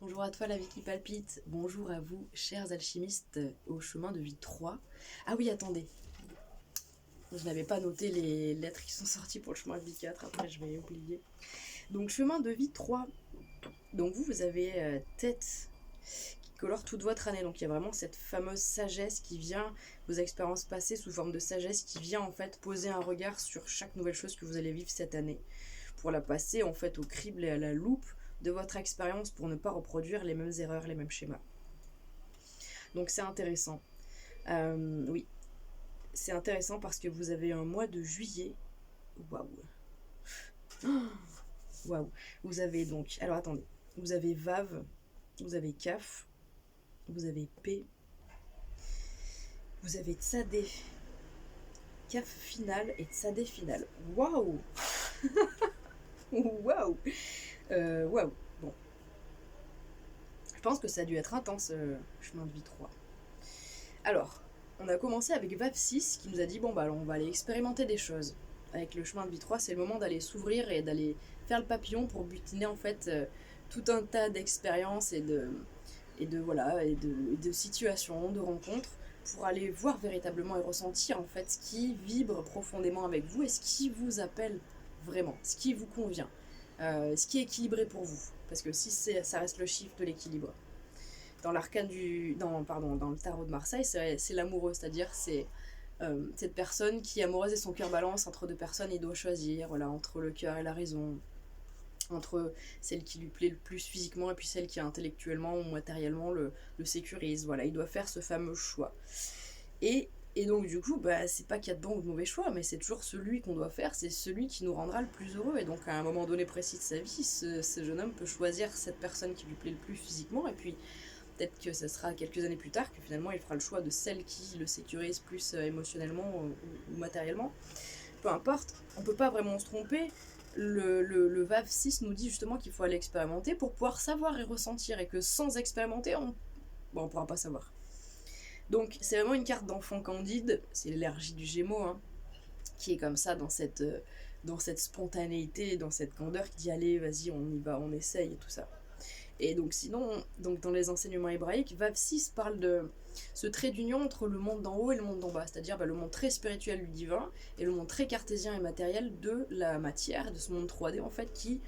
Bonjour à toi la vie qui palpite, bonjour à vous chers alchimistes au chemin de vie 3. Ah oui attendez, je n'avais pas noté les lettres qui sont sorties pour le chemin de vie 4, après je vais oublier. Donc chemin de vie 3, donc vous avez tête qui colore toute votre année, donc il y a vraiment cette fameuse sagesse qui vient, vos expériences passées sous forme de sagesse qui vient en fait poser un regard sur chaque nouvelle chose que vous allez vivre cette année, pour la passer en fait au crible et à la loupe de votre expérience pour ne pas reproduire les mêmes erreurs, les mêmes schémas. Donc c'est intéressant. Oui, c'est intéressant parce que vous avez un mois de juillet. Waouh. Waouh. Vous avez donc. Alors attendez. Vous avez Vav, vous avez Kaf, vous avez P, vous avez Tsadé, Kaf final et Tsadé final. Waouh. Waouh. Waouh. Bon. Je pense que ça a dû être intense, chemin de vie 3. Alors, on a commencé avec Vav 6 qui nous a dit bon bah on va aller expérimenter des choses. Avec le chemin de vie 3, c'est le moment d'aller s'ouvrir et d'aller faire le papillon pour butiner en fait tout un tas d'expériences et de situations, de rencontres pour aller voir véritablement et ressentir en fait ce qui vibre profondément avec vous et ce qui vous appelle vraiment, ce qui vous convient, ce qui est équilibré pour vous. Parce que si ça reste le chiffre de l'équilibre. Dans l'arcane dans le tarot de Marseille, c'est l'amoureux, c'est-à-dire c'est cette personne qui est amoureuse et son cœur balance entre deux personnes, il doit choisir, voilà, entre le cœur et la raison, entre celle qui lui plaît le plus physiquement et puis celle qui intellectuellement ou matériellement le sécurise, voilà, il doit faire ce fameux choix. Et donc du coup, bah, c'est pas qu'il y a de bons ou de mauvais choix, mais c'est toujours celui qu'on doit faire, c'est celui qui nous rendra le plus heureux. Et donc à un moment donné précis de sa vie, ce jeune homme peut choisir cette personne qui lui plaît le plus physiquement, et puis peut-être que ce sera quelques années plus tard que finalement il fera le choix de celle qui le sécurise plus émotionnellement ou matériellement. Peu importe, on peut pas vraiment se tromper. Le VAV 6 nous dit justement qu'il faut aller expérimenter pour pouvoir savoir et ressentir, et que sans expérimenter, on pourra pas savoir. Donc c'est vraiment une carte d'enfant candide, c'est l'énergie du Gémeaux, hein, qui est comme ça dans cette spontanéité, dans cette candeur qui dit allez, vas-y, on y va, on essaye et tout ça. Et donc sinon, donc dans les enseignements hébraïques, Vav 6 parle de ce trait d'union entre le monde d'en haut et le monde d'en bas, c'est-à-dire le monde très spirituel du divin et le monde très cartésien et matériel de la matière, de ce monde 3D en fait, qui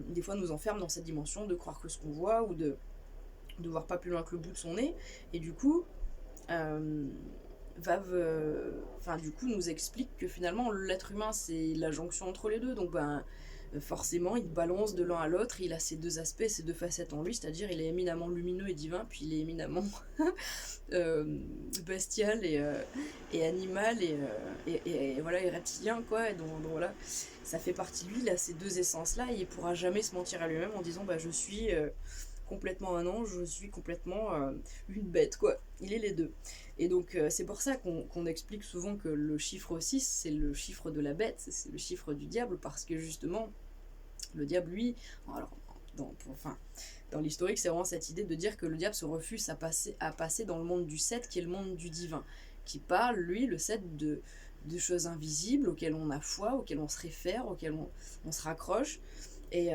des fois nous enferme dans cette dimension de croire que ce qu'on voit ou de voir pas plus loin que le bout de son nez. Et du coup, Vav, du coup, nous explique que finalement l'être humain c'est la jonction entre les deux, donc forcément il balance de l'un à l'autre, il a ces deux aspects, ces deux facettes en lui, c'est-à-dire il est éminemment lumineux et divin, puis il est éminemment bestial et animal et voilà, et reptilien quoi, et donc voilà, ça fait partie de lui, il a ces deux essences là, et il pourra jamais se mentir à lui-même en disant bah je suis complètement un ange, je suis complètement une bête quoi, il est les deux. Et donc c'est pour ça qu'on explique souvent que le chiffre 6 c'est le chiffre de la bête, c'est le chiffre du diable, parce que justement le diable lui, alors dans l'historique c'est vraiment cette idée de dire que le diable se refuse à passer dans le monde du 7 qui est le monde du divin, qui parle lui le 7 de choses invisibles auxquelles on a foi, auxquelles on se réfère, auxquelles on se raccroche, et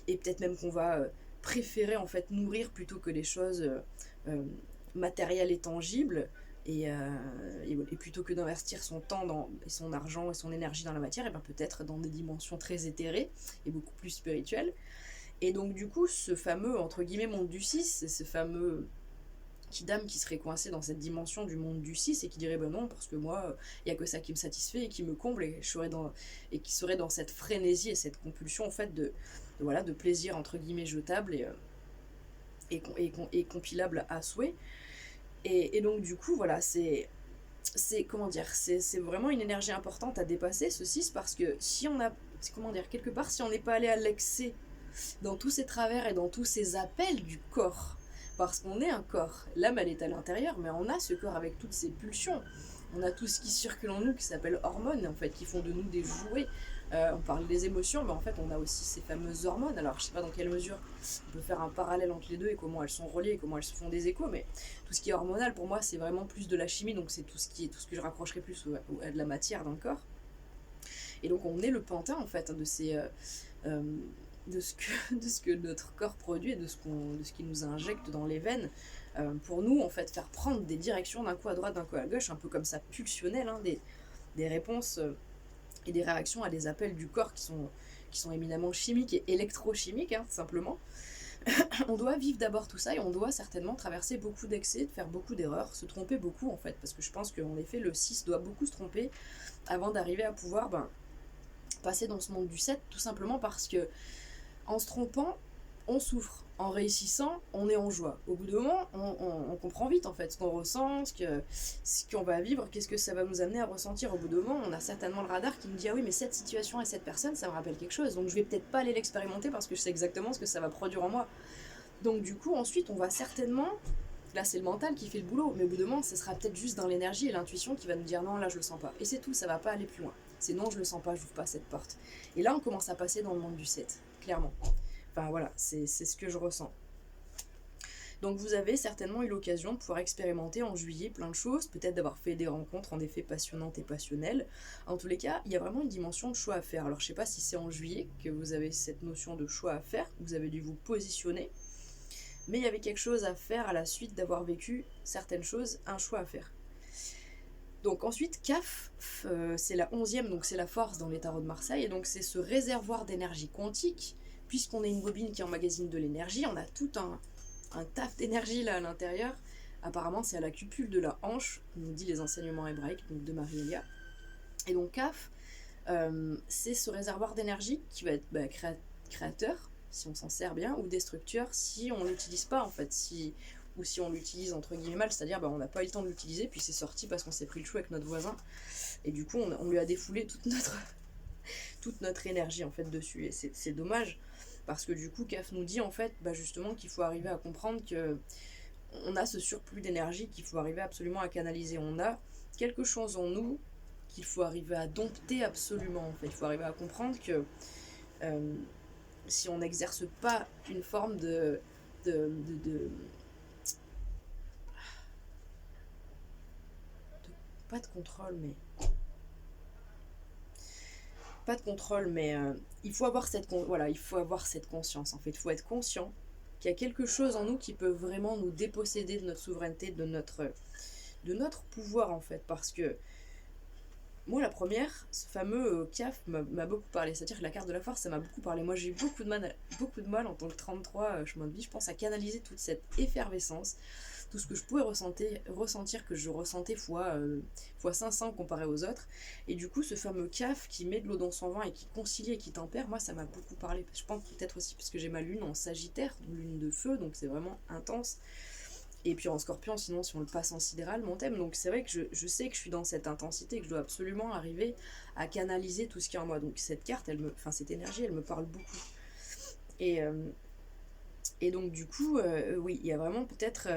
peut-être même qu'on va préférer en fait nourrir plutôt que les choses matérielles et tangibles, et plutôt que d'investir son temps et son argent et son énergie dans la matière, et bien peut-être dans des dimensions très éthérées et beaucoup plus spirituelles. Et donc du coup, ce fameux, entre guillemets, monde du 6, c'est ce fameux Kidam qui serait coincé dans cette dimension du monde du 6 et qui dirait ben non, parce que moi, il n'y a que ça qui me satisfait et qui me comble, et qui serait dans cette frénésie et cette compulsion en fait de plaisir entre guillemets jetable et compilable à souhait. Et donc du coup, voilà, comment dire, c'est vraiment une énergie importante à dépasser ce 6, parce que si on a, comment dire, quelque part, si on n'est pas allé à l'excès dans tous ces travers et dans tous ces appels du corps, parce qu'on est un corps, l'âme elle est à l'intérieur, mais on a ce corps avec toutes ses pulsions, on a tout ce qui circule en nous qui s'appelle hormones en fait, qui font de nous des jouets. On parle des émotions, mais en fait on a aussi ces fameuses hormones. Alors je sais pas dans quelle mesure on peut faire un parallèle entre les deux et comment elles sont reliées et comment elles se font des échos, mais tout ce qui est hormonal pour moi c'est vraiment plus de la chimie, donc c'est tout ce que je rapprocherais plus à de la matière dans le corps. Et donc on est le pantin en fait de ces de ce que notre corps produit et de ce qu'il nous injecte dans les veines, pour nous, en fait, faire prendre des directions d'un coup à droite, d'un coup à gauche, un peu comme ça, pulsionnel, hein, des réponses et des réactions à des appels du corps qui sont éminemment chimiques et électrochimiques, hein, tout simplement. On doit vivre d'abord tout ça et on doit certainement traverser beaucoup d'excès, faire beaucoup d'erreurs, se tromper beaucoup en fait, parce que je pense qu'en effet le 6 doit beaucoup se tromper avant d'arriver à pouvoir passer dans ce monde du 7, tout simplement parce que en se trompant, on souffre. En réussissant, on est en joie. Au bout d'un moment, on comprend vite en fait ce qu'on ressent, ce qu'on va vivre, qu'est-ce que ça va nous amener à ressentir. Au bout d'un moment, on a certainement le radar qui nous dit ah oui, mais cette situation et cette personne, ça me rappelle quelque chose. Donc je vais peut-être pas aller l'expérimenter parce que je sais exactement ce que ça va produire en moi. Donc du coup, ensuite, on va certainement... Là, c'est le mental qui fait le boulot, mais au bout d'un moment, ce sera peut-être juste dans l'énergie et l'intuition qui va nous dire non, là, je le sens pas. Et c'est tout, ça va pas aller plus loin. C'est non, je le sens pas, j'ouvre pas cette porte. Et là, on commence à passer dans le monde du 7, clairement. Enfin voilà, c'est ce que je ressens. Donc vous avez certainement eu l'occasion de pouvoir expérimenter en juillet plein de choses, peut-être d'avoir fait des rencontres en effet passionnantes et passionnelles. En tous les cas, il y a vraiment une dimension de choix à faire. Alors je sais pas si c'est en juillet que vous avez cette notion de choix à faire, que vous avez dû vous positionner, mais il y avait quelque chose à faire à la suite d'avoir vécu certaines choses, un choix à faire. Donc ensuite, CAF, c'est la 11e, donc c'est la force dans les tarots de Marseille, et donc c'est ce réservoir d'énergie quantique, puisqu'on est une bobine qui emmagasine de l'énergie, on a tout un taf d'énergie là à l'intérieur. Apparemment, c'est à la cupule de la hanche, nous dit les enseignements hébraïques donc de Marie-Elia. Et donc CAF, c'est ce réservoir d'énergie qui va être créateur, si on s'en sert bien, ou destructeur si on l'utilise pas en fait, ou si on l'utilise entre guillemets mal, c'est-à-dire on n'a pas eu le temps de l'utiliser, puis c'est sorti parce qu'on s'est pris le chou avec notre voisin, et du coup on lui a défoulé toute notre énergie en fait dessus, et c'est dommage, parce que du coup CAF nous dit en fait justement qu'il faut arriver à comprendre que on a ce surplus d'énergie qu'il faut arriver absolument à canaliser, on a quelque chose en nous qu'il faut arriver à dompter absolument en fait, il faut arriver à comprendre que si on n'exerce pas une forme pas de contrôle, mais il faut avoir il faut avoir cette conscience en fait, il faut être conscient qu'il y a quelque chose en nous qui peut vraiment nous déposséder de notre souveraineté, de notre pouvoir en fait, parce que moi la première, ce fameux CAF m'a beaucoup parlé, c'est-à-dire que la carte de la force ça m'a beaucoup parlé. Moi j'ai eu beaucoup de mal en tant que 33 chemin de vie, je pense, à canaliser toute cette effervescence, tout ce que je pouvais ressentir que je ressentais fois 500 comparé aux autres. Et du coup, ce fameux CAF qui met de l'eau dans son vin et qui concilie et qui tempère, moi ça m'a beaucoup parlé. Je pense peut-être aussi parce que j'ai ma lune en Sagittaire, lune de feu, donc c'est vraiment intense. Et puis en Scorpion, sinon si on le passe en sidéral, mon thème. Donc c'est vrai que je sais que je suis dans cette intensité, que je dois absolument arriver à canaliser tout ce qui est en moi. Donc cette carte, cette énergie, elle me parle beaucoup. Et donc du coup, oui, il y a vraiment peut-être...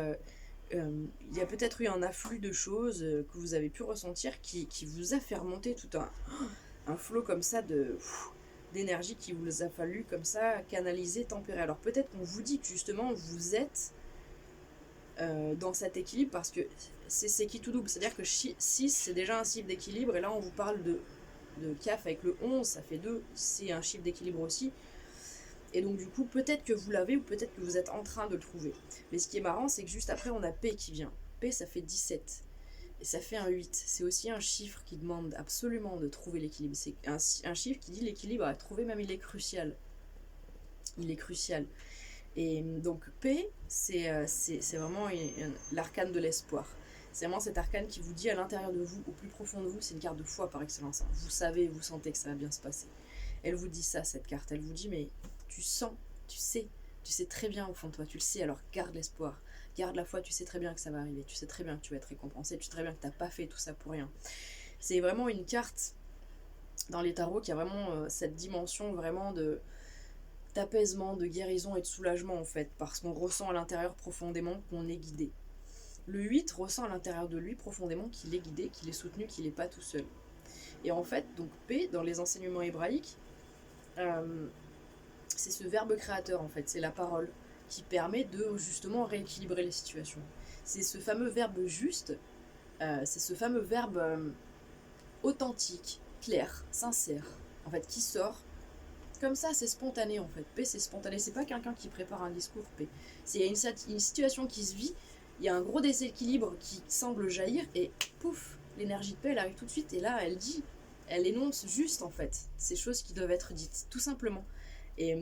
il y a peut-être eu un afflux de choses que vous avez pu ressentir qui vous a fait remonter tout un flot comme ça d'énergie qui vous a fallu comme ça canaliser, tempérer. Alors peut-être qu'on vous dit que justement vous êtes dans cet équilibre parce que c'est qui tout double, c'est-à-dire que 6 c'est déjà un chiffre d'équilibre et là on vous parle de CAF avec le 11, ça fait 2, c'est un chiffre d'équilibre aussi. Et donc du coup, peut-être que vous l'avez ou peut-être que vous êtes en train de le trouver. Mais ce qui est marrant, c'est que juste après, on a P qui vient. P, ça fait 17. Et ça fait un 8. C'est aussi un chiffre qui demande absolument de trouver l'équilibre. C'est un chiffre qui dit l'équilibre à trouver, même il est crucial. Il est crucial. Et donc P, c'est vraiment l'arcane de l'espoir. C'est vraiment cet arcane qui vous dit à l'intérieur de vous, au plus profond de vous, c'est une carte de foi par excellence. Vous savez, vous sentez que ça va bien se passer. Elle vous dit ça, cette carte. Elle vous dit, mais tu sens, tu sais très bien au fond de toi, tu le sais, alors garde l'espoir, garde la foi, tu sais très bien que ça va arriver, tu sais très bien que tu vas être récompensé, tu sais très bien que tu n'as pas fait tout ça pour rien. C'est vraiment une carte dans les tarots qui a vraiment cette dimension vraiment d'apaisement, de guérison et de soulagement en fait, parce qu'on ressent à l'intérieur profondément qu'on est guidé. Le 8 ressent à l'intérieur de lui profondément qu'il est guidé, qu'il est soutenu, qu'il n'est pas tout seul. Et en fait, donc P, dans les enseignements hébraïques, c'est ce verbe créateur en fait, c'est la parole qui permet de justement rééquilibrer les situations. C'est ce fameux verbe juste, c'est ce fameux verbe authentique, clair, sincère, en fait, qui sort comme ça, c'est spontané en fait. P, c'est spontané, c'est pas quelqu'un qui prépare un discours, P. C'est une situation qui se vit, il y a un gros déséquilibre qui semble jaillir, et pouf, l'énergie de P, elle arrive tout de suite, et là, elle énonce juste en fait ces choses qui doivent être dites, tout simplement. Et,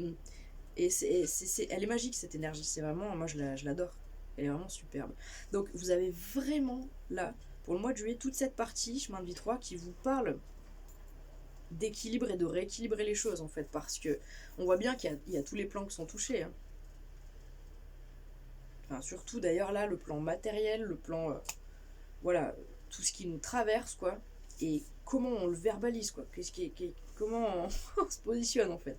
elle est magique cette énergie, c'est vraiment, moi je l'adore, elle est vraiment superbe. Donc vous avez vraiment là, pour le mois de juillet, toute cette partie, chemin de vie 3, qui vous parle d'équilibre et de rééquilibrer les choses en fait, parce que on voit bien qu'il y a tous les plans qui sont touchés, hein. Enfin, surtout d'ailleurs là, le plan matériel, le plan voilà, tout ce qui nous traverse quoi, et comment on le verbalise quoi, comment on se positionne en fait.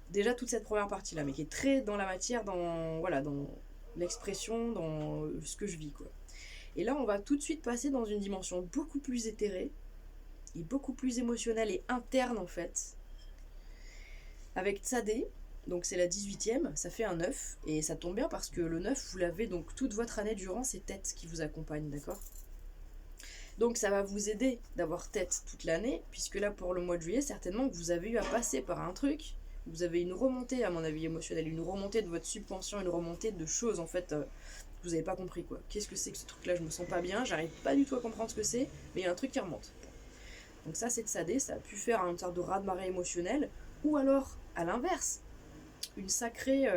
Déjà toute cette première partie là, mais qui est très dans la matière, dans voilà, dans l'expression, dans ce que je vis quoi. Et là on va tout de suite passer dans une dimension beaucoup plus éthérée et beaucoup plus émotionnelle et interne en fait, avec Tsadé. Donc c'est la 18e, ça fait un 9, et ça tombe bien parce que le 9, vous l'avez donc toute votre année durant, c'est Tête qui vous accompagne, d'accord? Donc ça va vous aider d'avoir Tête toute l'année, puisque là pour le mois de juillet, certainement que vous avez eu à passer par un truc, vous avez une remontée à mon avis émotionnelle, une remontée de votre subconscient, une remontée de choses en fait, que vous n'avez pas compris quoi. Qu'est-ce que c'est que ce truc là, je me sens pas bien, j'arrive pas du tout à comprendre ce que c'est, mais il y a un truc qui remonte. Donc ça c'est Tsadé, ça a pu faire une sorte de raz-de-marée émotionnel, ou alors à l'inverse, une sacrée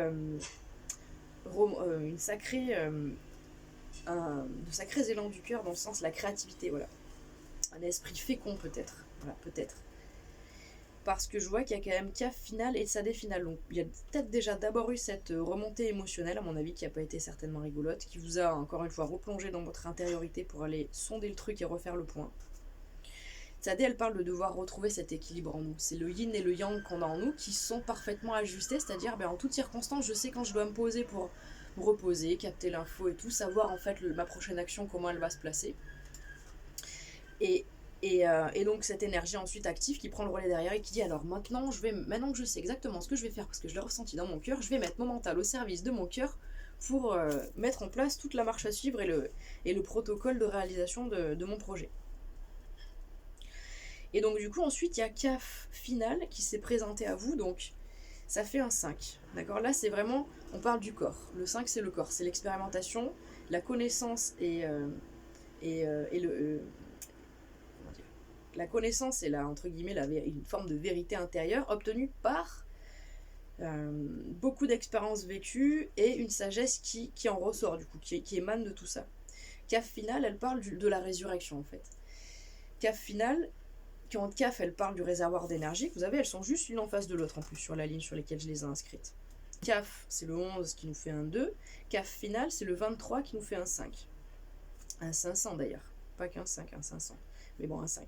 de sacrés élans du cœur, dans le sens de la créativité, voilà, un esprit fécond peut-être, voilà, peut-être, parce que je vois qu'il y a quand même CAF final et Tsadé final, donc il y a peut-être déjà d'abord eu cette remontée émotionnelle à mon avis qui n'a pas été certainement rigolote, qui vous a encore une fois replongé dans votre intériorité pour aller sonder le truc et refaire le point. Tsadé, elle parle de devoir retrouver cet équilibre en nous. C'est le yin et le yang qu'on a en nous qui sont parfaitement ajustés, c'est-à-dire en toutes circonstances, je sais quand je dois me poser pour me reposer, capter l'info et tout, savoir en fait ma prochaine action, comment elle va se placer. Et donc cette énergie ensuite active qui prend le relais derrière et qui dit alors maintenant que je sais exactement ce que je vais faire parce que je l'ai ressenti dans mon cœur, je vais mettre mon mental au service de mon cœur pour mettre en place toute la marche à suivre et le protocole de réalisation de mon projet. Et donc du coup ensuite il y a CAF final qui s'est présenté à vous, donc ça fait un 5. D'accord, là c'est vraiment, on parle du corps. Le 5 c'est le corps, c'est l'expérimentation, la connaissance et le... comment dire, la connaissance et entre guillemets une forme de vérité intérieure obtenue par beaucoup d'expériences vécues et une sagesse qui en ressort du coup, qui émane de tout ça. CAF final, elle parle de la résurrection en fait. CAF final, quand CAF elle parle du réservoir d'énergie que vous avez, elles sont juste l'une en face de l'autre en plus sur la ligne sur laquelle je les ai inscrites. CAF c'est le 11 qui nous fait un 2, CAF final c'est le 23 qui nous fait un 5. Un 500 d'ailleurs, pas qu'un 5, un 500, mais bon un 5.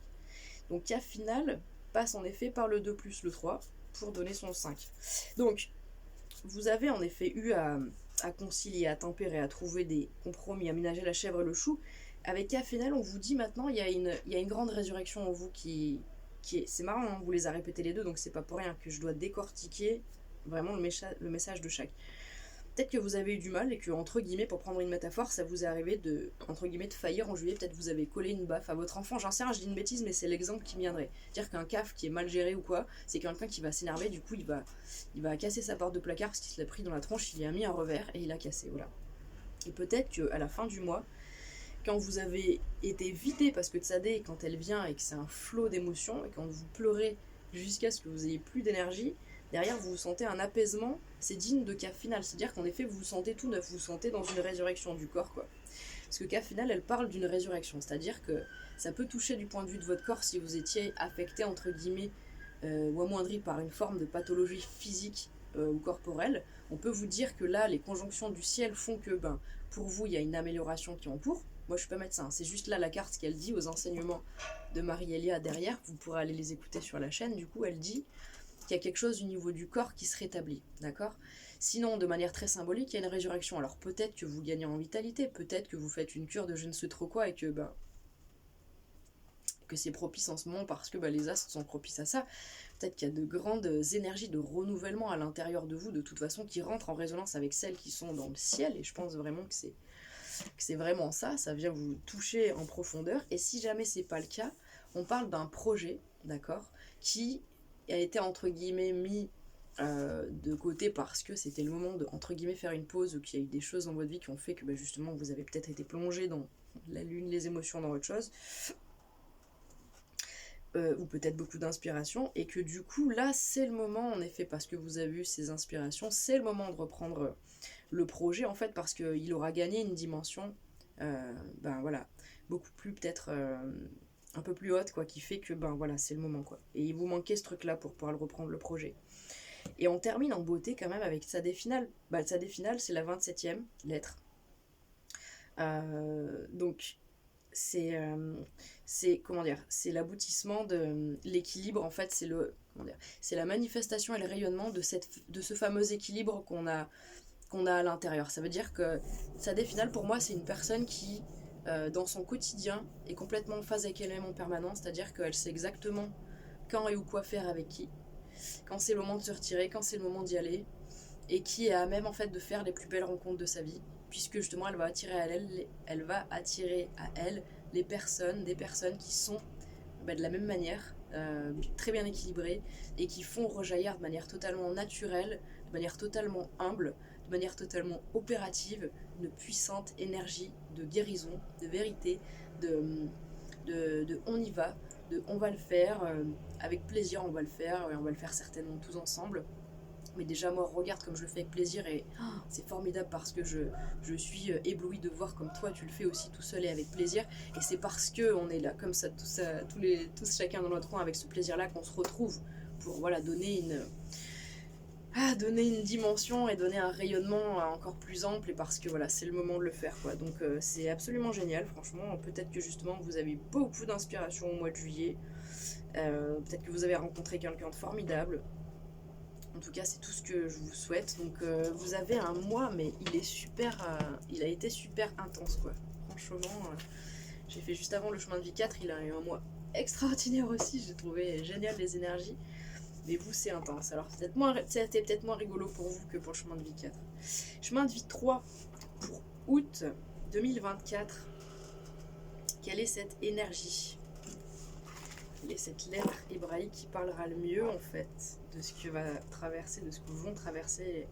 Donc CAF final passe en effet par le 2 plus le 3 pour donner son 5. Donc vous avez en effet eu à concilier, à tempérer, à trouver des compromis, à ménager la chèvre et le chou. Avec CAF final, on vous dit maintenant, il y a une grande résurrection en vous qui est... C'est marrant, hein, vous les a répétés les deux, donc c'est pas pour rien que je dois décortiquer vraiment le message de chaque. Peut-être que vous avez eu du mal et que, entre guillemets, pour prendre une métaphore, ça vous est arrivé entre guillemets, de faillir en juillet. Peut-être vous avez collé une baffe à votre enfant. J'en sais rien, je dis une bêtise, mais c'est l'exemple qui me viendrait. Dire qu'un CAF qui est mal géré ou quoi, c'est quelqu'un qui va s'énerver, du coup, il va casser sa porte de placard parce qu'il se l'a pris dans la tronche, il y a mis un revers et il a cassé, voilà. Et peut-être qu'à la fin du mois, quand vous avez été vidé, parce que Tsadé, quand elle vient et que c'est un flot d'émotions, et quand vous pleurez jusqu'à ce que vous ayez plus d'énergie, derrière vous sentez un apaisement, c'est digne de CAF final, c'est-à-dire qu'en effet vous vous sentez tout neuf, vous vous sentez dans une résurrection du corps quoi. Parce que CAF final elle parle d'une résurrection, c'est-à-dire que ça peut toucher du point de vue de votre corps si vous étiez affecté entre guillemets ou amoindri par une forme de pathologie physique ou corporelle. On peut vous dire que là les conjonctions du ciel font que pour vous il y a une amélioration qui est en cours. Moi je suis pas médecin, c'est juste là la carte qu'elle dit aux enseignements de Marie-Elia derrière, vous pourrez aller les écouter sur la chaîne, du coup elle dit qu'il y a quelque chose au niveau du corps qui se rétablit, d'accord? Sinon, de manière très symbolique, il y a une résurrection. Alors peut-être que vous gagnez en vitalité, peut-être que vous faites une cure de je ne sais trop quoi et que c'est propice en ce moment parce que les astres sont propices à ça. Peut-être qu'il y a de grandes énergies de renouvellement à l'intérieur de vous, de toute façon, qui rentrent en résonance avec celles qui sont dans le ciel, et je pense vraiment que c'est vraiment ça vient vous toucher en profondeur. Et si jamais c'est pas le cas, on parle d'un projet, d'accord, qui a été entre guillemets mis de côté parce que c'était le moment de entre guillemets faire une pause, ou qu'il y a eu des choses dans votre vie qui ont fait que justement vous avez peut-être été plongé dans la lune, les émotions, dans autre chose, ou peut-être beaucoup d'inspiration, et que du coup là c'est le moment en effet, parce que vous avez eu ces inspirations, c'est le moment de reprendre le projet en fait, parce qu'il aura gagné une dimension voilà, beaucoup plus peut-être un peu plus haute, quoi, qui fait que voilà, c'est le moment, quoi. Et il vous manquait ce truc là pour pouvoir le reprendre, le projet. Et on termine en beauté quand même avec sa dé finale. Sa dé finale, c'est la 27e lettre. Donc c'est comment dire, c'est l'aboutissement de l'équilibre en fait, c'est la manifestation et le rayonnement de ce fameux équilibre qu'on a à l'intérieur. Ça veut dire que sa dé finale, pour moi, c'est une personne qui dans son quotidien est complètement en phase avec elle-même en permanence, c'est-à-dire qu'elle sait exactement quand et où quoi faire avec qui, quand c'est le moment de se retirer, quand c'est le moment d'y aller, et qui est à même en fait de faire les plus belles rencontres de sa vie, puisque justement elle va attirer à elle des personnes qui sont de la même manière, très bien équilibrées, et qui font rejaillir de manière totalement naturelle, de manière totalement humble, de manière totalement opérative, une puissante énergie de guérison, de vérité, de on y va, de on va le faire, avec plaisir on va le faire, et on va le faire certainement tous ensemble. Mais déjà moi regarde comme je le fais avec plaisir, et c'est formidable parce que je suis éblouie de voir comme toi tu le fais aussi tout seul et avec plaisir, et c'est parce que on est là comme ça, tous chacun dans notre coin avec ce plaisir là, qu'on se retrouve pour voilà donner une dimension et donner un rayonnement encore plus ample, et parce que voilà c'est le moment de le faire, quoi. Donc c'est absolument génial, franchement. Peut-être que justement vous avez beaucoup d'inspiration au mois de juillet, peut-être que vous avez rencontré quelqu'un de formidable. En tout cas, c'est tout ce que je vous souhaite. Donc, vous avez un mois, mais il a été super intense, quoi. Franchement, j'ai fait juste avant le chemin de vie 4, il a eu un mois extraordinaire aussi. J'ai trouvé génial les énergies. Mais vous, c'est intense. Alors, c'était peut-être moins rigolo pour vous que pour le chemin de vie 4. Chemin de vie 3 pour août 2024. Quelle est cette énergie ? Et cette lettre hébraïque qui parlera le mieux en fait de ce que va traverser, de ce que vont traverser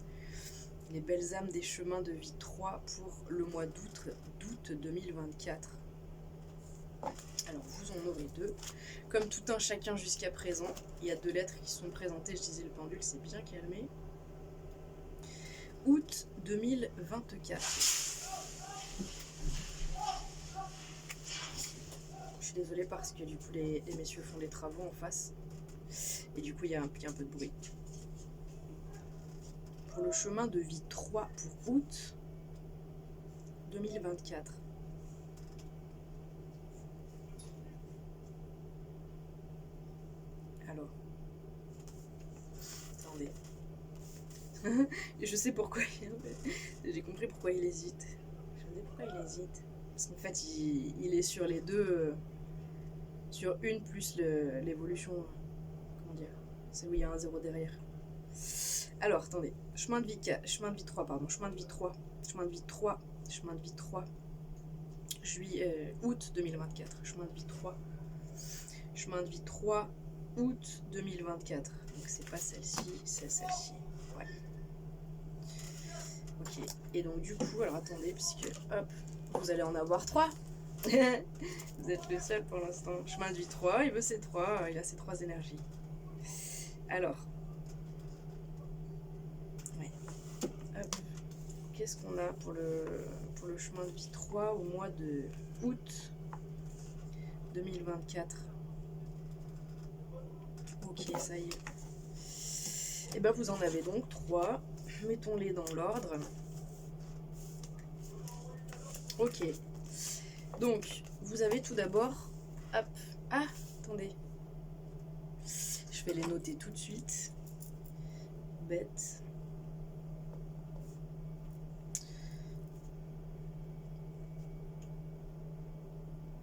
les belles âmes des chemins de vie 3 pour le mois d'août 2024. Alors vous en aurez deux. Comme tout un chacun jusqu'à présent, il y a deux lettres qui sont présentées. Je disais le pendule s'est bien calmé. Août 2024. Je suis désolée parce que du coup les messieurs font des travaux en face. Et du coup il y a un peu de bruit. Pour le chemin de vie 3 pour août 2024. Alors. Attendez. Je sais pourquoi j'ai compris pourquoi il hésite. Je me dis pourquoi il hésite. Parce qu'en fait il est sur les deux. Sur une plus l'évolution. Comment dire ? C'est où il y a un 0 derrière. Alors, attendez. Chemin de vie 4, chemin de vie 3, pardon. Chemin de vie 3. Chemin de vie 3. Chemin de vie 3. Août 2024. Chemin de vie 3. Chemin de vie 3. Août 2024. Donc, c'est pas celle-ci, c'est celle-ci. Ouais. Ok. Et donc, du coup, alors attendez, puisque hop, vous allez en avoir 3. Vous êtes le seul pour l'instant. Chemin de vie 3, il veut ses 3, il a ses 3 énergies. Alors, ouais. Hop. Qu'est-ce qu'on a pour le chemin de vie 3 au mois de août 2024? Ok, ça y est. Et ben vous en avez donc 3. Mettons-les dans l'ordre. Ok. Donc, vous avez tout d'abord... Hop. Ah, attendez. Je vais les noter tout de suite. Bête.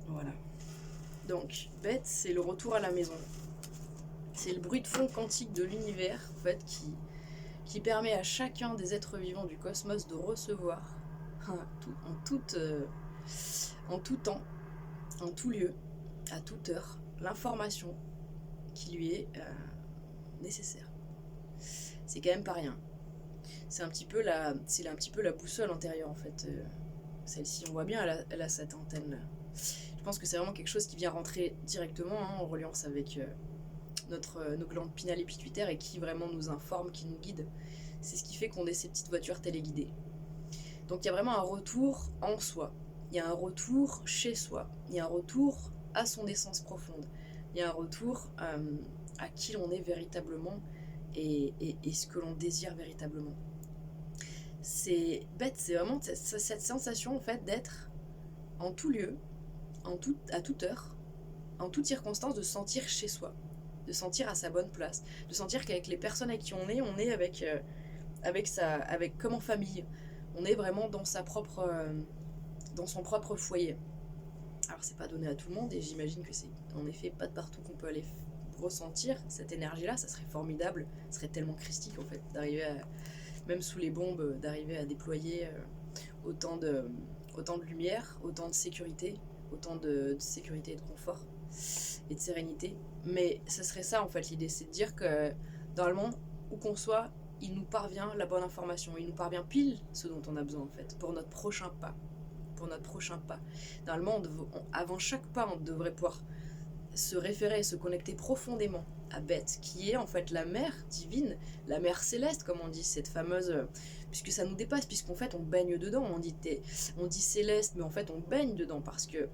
Voilà. Donc, bête, c'est le retour à la maison. C'est le bruit de fond quantique de l'univers, en fait, qui permet à chacun des êtres vivants du cosmos de recevoir en tout temps, en tout lieu, à toute heure, l'information qui lui est nécessaire. C'est quand même pas rien. C'est un petit peu la boussole intérieure en fait. Celle-ci, on voit bien, elle a cette antenne là. Je pense que c'est vraiment quelque chose qui vient rentrer directement en reliance avec nos glandes pinales et pituitaires et qui vraiment nous informe, qui nous guide. C'est ce qui fait qu'on ait ces petites voitures téléguidées. Donc il y a vraiment un retour en soi. Il y a un retour chez soi. Il y a un retour à son essence profonde. Il y a un retour à qui l'on est véritablement et ce que l'on désire véritablement. C'est bête, c'est vraiment cette sensation en fait d'être en tout lieu, à toute heure, en toute circonstance, de se sentir chez soi, de se sentir à sa bonne place, de sentir qu'avec les personnes avec qui on est avec comme en famille. On est vraiment dans son propre foyer. Alors c'est pas donné à tout le monde et j'imagine que c'est en effet pas de partout qu'on peut aller ressentir cette énergie-là. Ça serait formidable, ça serait tellement christique en fait d'arriver à, même sous les bombes, d'arriver à déployer autant de lumière, autant de sécurité, autant de sécurité et de confort et de sérénité. Mais ce serait ça en fait l'idée, c'est de dire que normalement, où qu'on soit, il nous parvient la bonne information, il nous parvient pile ce dont on a besoin en fait, pour notre prochain pas. Normalement, avant chaque pas, on devrait pouvoir se référer et se connecter profondément à Beth, qui est en fait la mère divine, la mère céleste, comme on dit, cette fameuse, puisque ça nous dépasse, puisqu'en fait on baigne dedans, on dit céleste, mais en fait on baigne dedans, parce que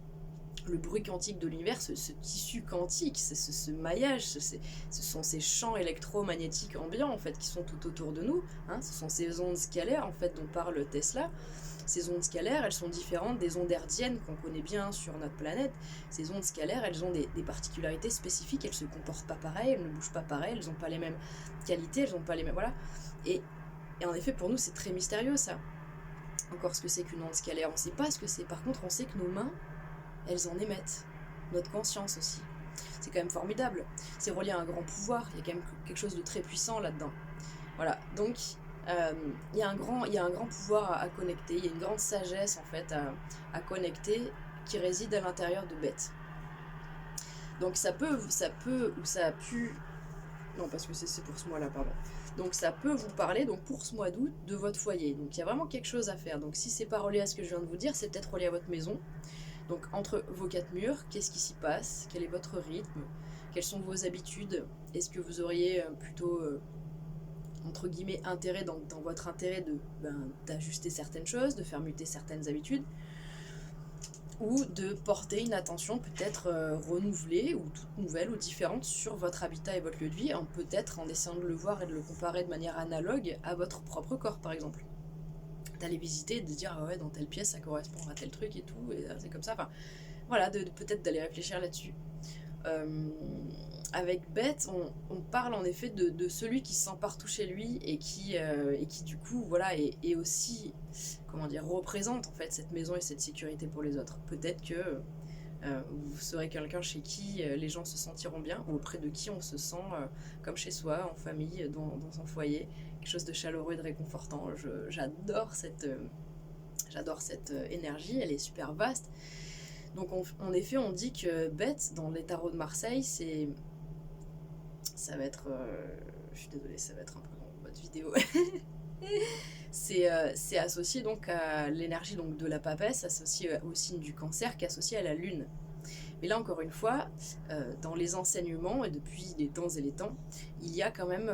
le bruit quantique de l'univers, ce tissu quantique, ce maillage, ce sont ces champs électromagnétiques ambiants en fait qui sont tout autour de nous, ce sont ces ondes scalaires en fait dont parle Tesla. Ces ondes scalaires, elles sont différentes des ondes hertziennes qu'on connaît bien sur notre planète. Ces ondes scalaires, elles ont des particularités spécifiques, elles se comportent pas pareil, elles ne bougent pas pareil, elles n'ont pas les mêmes qualités, elles n'ont pas les mêmes... Voilà. Et en effet, pour nous, c'est très mystérieux ça. Encore ce que c'est qu'une onde scalaire, on ne sait pas ce que c'est. Par contre, on sait que nos mains, elles en émettent. Notre conscience aussi. C'est quand même formidable. C'est relié à un grand pouvoir, il y a quand même quelque chose de très puissant là-dedans. Voilà, donc... il y a un grand pouvoir à connecter, il y a une grande sagesse en fait à connecter qui réside à l'intérieur de Beth. Donc ça a pu, non parce que c'est pour ce mois-là, pardon. Donc ça peut vous parler donc pour ce mois d'août de votre foyer. Donc il y a vraiment quelque chose à faire. Donc si c'est pas relié à ce que je viens de vous dire, c'est peut-être relié à votre maison. Donc entre vos 4 murs, qu'est-ce qui s'y passe? Quel est votre rythme? Quelles sont vos habitudes? Est-ce que vous auriez plutôt entre guillemets intérêt dans votre intérêt d'ajuster certaines choses, de faire muter certaines habitudes, ou de porter une attention peut-être renouvelée ou toute nouvelle ou différente sur votre habitat et votre lieu de vie, peut-être en essayant de le voir et de le comparer de manière analogue à votre propre corps par exemple. D'aller visiter et de dire ah ouais, dans telle pièce ça correspond à tel truc et tout, et c'est comme ça, enfin voilà, peut-être d'aller réfléchir là-dessus. Avec Beth, on parle en effet de celui qui se sent partout chez lui et qui du coup voilà est aussi, comment dire, représente en fait cette maison et cette sécurité pour les autres. Peut-être que vous serez quelqu'un chez qui les gens se sentiront bien, ou auprès de qui on se sent comme chez soi, en famille, dans son foyer, quelque chose de chaleureux et de réconfortant. J'adore cette énergie, elle est super vaste. Donc en effet, on dit que Beth, dans les tarots de Marseille, ça va être... je suis désolée, ça va être un peu long, votre vidéo. c'est associé donc à l'énergie donc, de la papesse, associé au signe du cancer, qui est associé à la lune. Mais là, encore une fois, dans les enseignements, et depuis les temps et les temps, il y a quand même...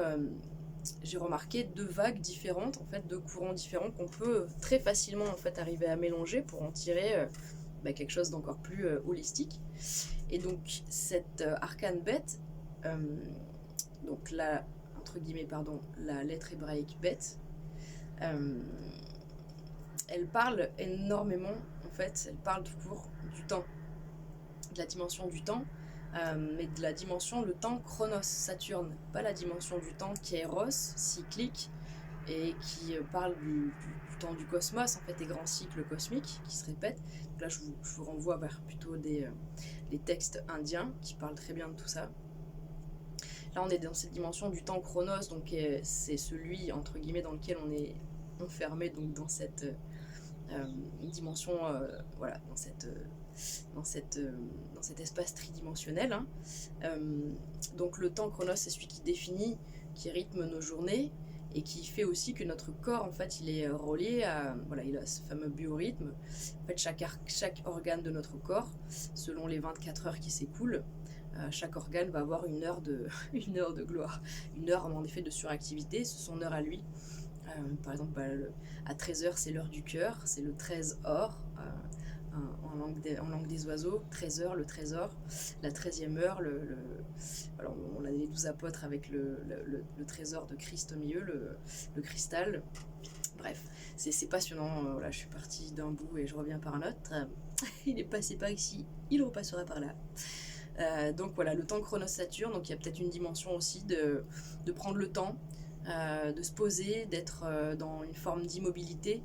j'ai remarqué 2 vagues différentes, en fait, 2 courants différents qu'on peut très facilement en fait, arriver à mélanger pour en tirer... quelque chose d'encore plus holistique. Et donc cette arcane Beth, donc la entre guillemets pardon, la lettre hébraïque Beth, elle parle énormément en fait, elle parle tout court du temps, de la dimension du temps, mais de la dimension le temps Chronos, Saturne, pas la dimension du temps Kairos, cyclique, et qui parle du temps du cosmos, en fait, des grands cycles cosmiques qui se répètent. Donc là, je vous renvoie vers plutôt des textes indiens qui parlent très bien de tout ça. Là, on est dans cette dimension du temps chronos, donc c'est celui, entre guillemets, dans lequel on est enfermé, donc dans une dimension voilà, dans cet espace tridimensionnel. Hein. Donc le temps chronos, c'est celui qui définit, qui rythme nos journées et qui fait aussi que notre corps, en fait, il est relié à, voilà, il a ce fameux biorhythme. En fait, chaque organe de notre corps, selon les 24 heures qui s'écoulent, chaque organe va avoir une heure de, une heure de gloire, une heure en effet de suractivité, c'est son heure à lui. Par exemple, à 13h, c'est l'heure du cœur, c'est le 13 or, en langue des oiseaux, 13h, le trésor, la 13e heure, alors on a les 12 apôtres avec le trésor de Christ au milieu, le cristal. Bref, c'est passionnant, voilà, je suis partie d'un bout et je reviens par un autre. Il est passé par ici, il repassera par là. Donc voilà, le temps Chronos-Saturne, donc il y a peut-être une dimension aussi de prendre le temps, de se poser, d'être dans une forme d'immobilité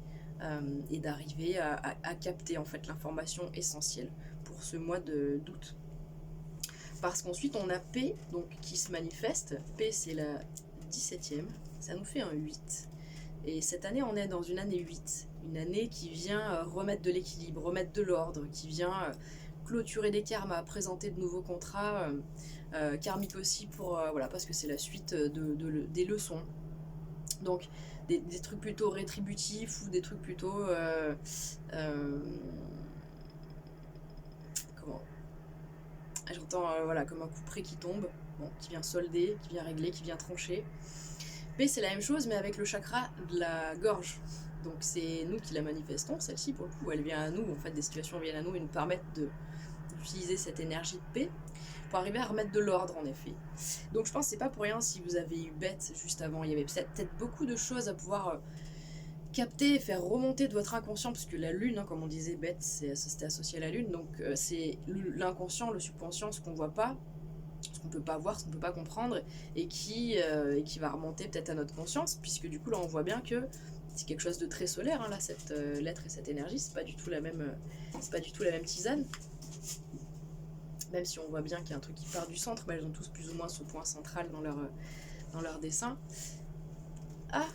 et d'arriver à capter en fait l'information essentielle pour ce mois d'août. Parce qu'ensuite on a P donc, qui se manifeste. P c'est la 17e, ça nous fait un 8. Et cette année on est dans une année 8, une année qui vient remettre de l'équilibre, remettre de l'ordre, qui vient clôturer des karmas, présenter de nouveaux contrats karmiques aussi pour, voilà, parce que c'est la suite des leçons. Donc des trucs plutôt rétributifs ou des trucs plutôt comment j'entends voilà, comme un couperet qui tombe, bon, qui vient solder, qui vient régler, qui vient trancher. P c'est la même chose mais avec le chakra de la gorge. Donc c'est nous qui la manifestons, celle-ci pour le coup, elle vient à nous, en fait des situations viennent à nous et nous permettent d'utiliser cette énergie de paix pour arriver à remettre de l'ordre en effet. Donc je pense que c'est pas pour rien si vous avez eu bête juste avant, il y avait peut-être beaucoup de choses à pouvoir capter, faire remonter de votre inconscient, parce que la lune, hein, comme on disait, bête, c'était associé à la lune, donc c'est l'inconscient, le subconscient, ce qu'on voit pas, ce qu'on peut pas voir, ce qu'on peut pas comprendre, et qui va remonter peut-être à notre conscience, puisque du coup là on voit bien que c'est quelque chose de très solaire, hein, là, cette lettre et cette énergie, c'est pas du tout la même tisane. Même si on voit bien qu'il y a un truc qui part du centre, mais elles ont tous plus ou moins ce point central dans leur dessin. Ah,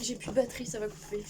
j'ai plus de batterie, ça va couper.